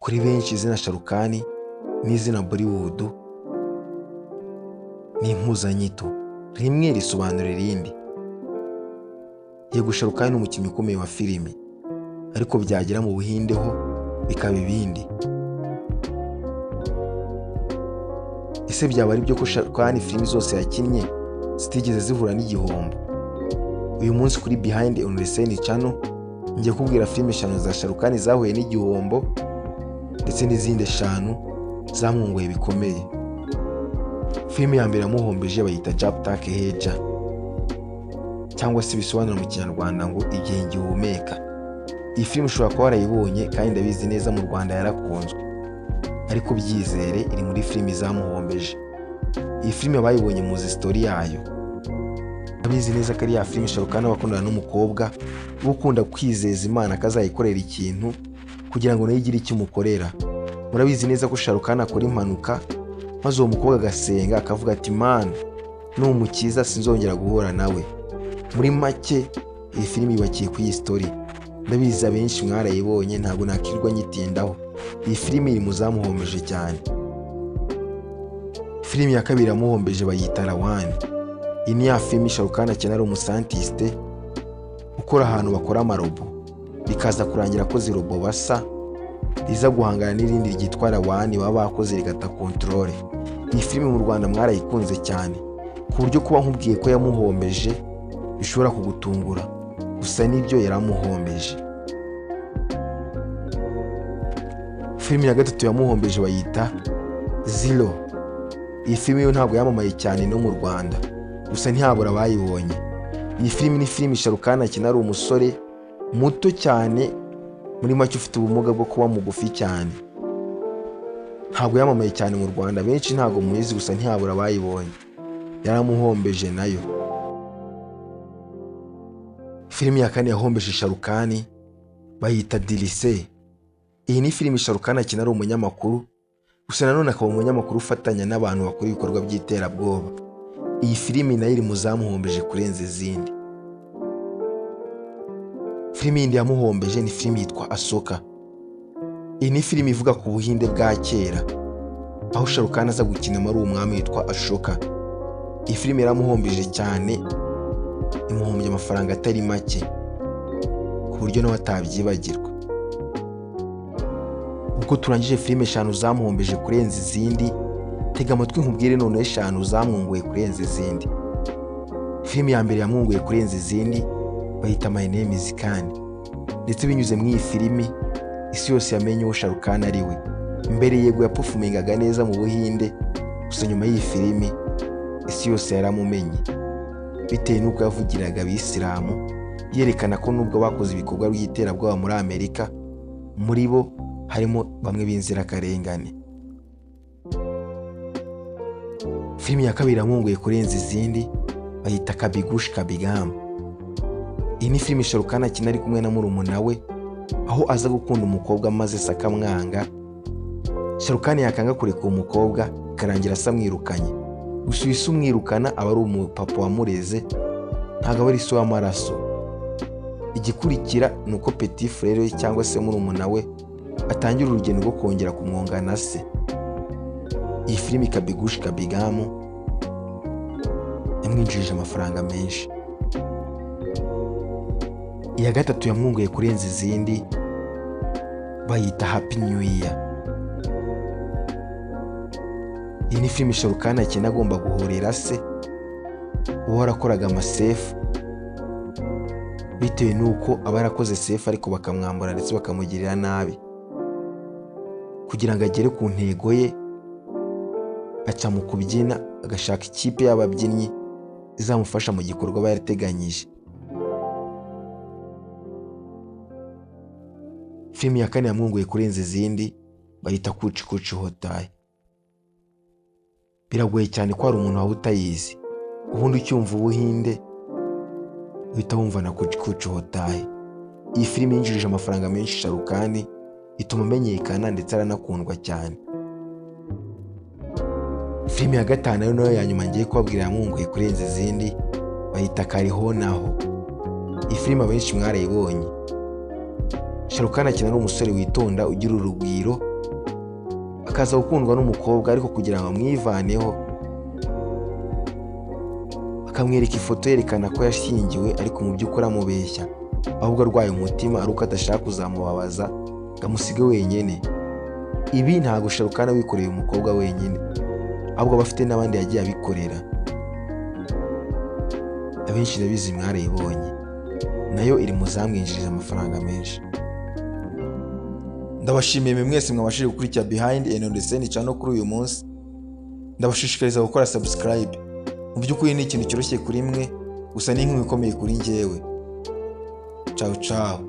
Kuri benshi izina Sharukani n'izina Bollywood ni impuzanyito, rimwe risobanura irindi. Yego Sharukani ni umukinnyi ukomeye wa filimi, ariko byagera mu Buhinde ho bikaba ibindi. Ese byaba ari byo ko Sharukani filimi zose yakinnye zitigeze zihura n'igihombo? Uyu munsi kuri Behind on the Scene channel ngiye kubwira filimi 5 za Sharukani zahuye n'igihombo ndetse n'izindi 5 zamwunguye bikomeye. Filimi ya mbere yamuhombeje bayita Jab Tak Heja, cyangwa se bisobanura mu Kinyarwanda ngo igihe ngihumeka. Iyi filimi ushobora kuba warayibonye kandi ndabizi neza mu Rwanda yarakunzwe, ariko byizere iri muri filimi zamuhombeje. Iyi filimi abayibonye muzi story yayo. Abizi neza ko ari ya filimi Sharukani wakundana n'umukobwa ukunda kwizeza Imana akazayikorera ikintu kugira ngo nayo igire icyo umukorera. Murabizi neza ko Sharukani akora impanuka maze uwo mukobwa agasenga akavuga ati "Man, numukiza sinzongera guhura nawe." Muri make iyi filimi yubakiye ku iyi story. Ndabizi abenshi mwarayibonye ntabwo nakirwa nyitindaho. Iyi filimi iri mu zamuhombeje cyane. Filimi ya kabiri yamuhombeje bayita Rawani. Iyi ni ya filimi Sharukani akina ari umusantiste ukora ahantu bakora amarobo, bikaza kurangira akoze robo basa riza guhangana n'irindi ryitwa Rawani baba bakoze rigata control. Iyi filimi mu Rwanda mwarayikunze cyane ku buryo kuba nkubwiye ko yamuhombeje bishobora kugutungura, gusa nibyo yaramuhombeje. Filimi ya gatatu yamuhombeje bayita Zero. Iyi filimi yo ntabwo yamamaye cyane no mu Rwanda, gusa ntihabura abayibonye. Iyi filimi ni filimi Sharukani akina ari umusore muto cyane, muri make ufite ubumuga bwo kuba mugufi cyane. Ntabwo yamamaye cyane mu Rwanda, benshi ntabwo muyizi, gusa ntihabura abayibonye. Yaramuhombeje nayo. Filimi ya kane yahombeje Sharukani bayita Dilise. Iyi ni filimi Sharukani akina ari umunyamakuru, gusa nanone akaba umunyamakuru ufatanya n'abantu bakora ibikorwa by'iterabwoba. Iyi filimi nayo iri mu zamuhombeje kurenza izindi. Filimi yindi yamuhombeje ni filimi yitwa Asoka. Iyi ni filimi ivuga ku Buhinde bwa kera, aho Sharukani aza gukinamo ari umwami witwa Ashoka. Iyi filimi yaramuhombeje cyane, imuhombye amafaranga atari make ku buryo nawe atabyibagirwa. Ubwo turangije filime 5 zamuhombeje kurenza izindi, tega amatwi nkubwire noneho 5 zamwunguye kurenza izindi. Filimi ya mbere yamwunguye kurenza izindi bayita My Name is Khan. Ndetse binyuze mu iyi filimi isi yose yamenye uwo Sharukani ari we. Mbere yego yaperformingaga neza mu Buhinde, gusa nyuma y'iyi filimi isi yose yaramumenye bitewe n'uko yavugiraga abisilamu, yerekana ko nubwo bakoze ibikorwa by'iterabwoba muri Amerika, muri bo harimo bamwe b'inzirakarengane. Filimi ya kabiri yamwunguye kurenza izindi bayita Kabhi Khushi Kabhie Gham. Iyi ni filimi Sharukani akina ari kumwe na murumuna we, aho aza gukunda umukobwa maze se akamwanga. Sharukani yakanga kureka umukobwa karangira asamwirukanye. Gusa uyu umwirukana aba ari umupapa wamureze, ntabwo ari so w'amaraso. Igikurikira ni uko Petit Frere we cyangwa se murumuna we atangira urugendo rwo kongera kumwonga na se. Iyi filimi Kabhi Khushi Kabhie Gham yamwinjije amafaranga menshi. Iya gatatu yamwunguye kurenza izindi bayita Happy New Year. Iyi ni filimi Sharukani akina agomba guhorera se uwo warakoraga amasefu, bitewe n'uko aba yarakoze sefu ariko bakamwambura ndetse bakamugirira nabi. Kugira ngo agere ku ntego ye aca mu kubyina, agashaka ikipe y'ababyinnyi izamufasha mu gikorwa aba yarateganyije. Filimi ya kane yamwunguye kurenza izindi bayita Kuchi Kuchi Hotai. Biragoye cyane ko hari umuntu waba utayizi, ubundi ucyumva Ubuhinde uhita wumva na Kuchi Kuchi Hotai. Iyi filimi yinjirije amafaranga menshi Sharukani, ituma amenyekana ndetse aranakundwa cyane. Filimi ya gatanu nayo ya nyuma ngiye kubabwira yamwunguye kurenza izindi bayita Kariho Naho. Iyi filimi abenshi mwarayibonye. Sharukani akina ari umusore witonda ugira urugwiro, akaza gukundwa n'umukobwa ariko kugira ngo amwivaneho akamwereka ifoto yerekana ko yashyingiwe ariko mu by'ukuri amubeshya, ahubwo arwaye umutima ari uko adashaka kuzamubabaza ngo amusige wenyine. Ibi ntabwo Sharukani wikoreye umukobwa wenyine, ahubwo aba afite n'abandi yagiye abikorera. Abenshi ndabizi mwarayibonye, nayo iri mu zamwinjiriza amafaranga menshi. Ndabashimiye mwese mwabashije gukurikira Behind and On The Scene channel kuri uyu munsi. Ndabashishikariza gukora subscribe. Mu by'ukuri ni ikintu cyoroshye kuri mwe, gusa ni inkuru ikomeye kuri njyewe. Ciao ciao.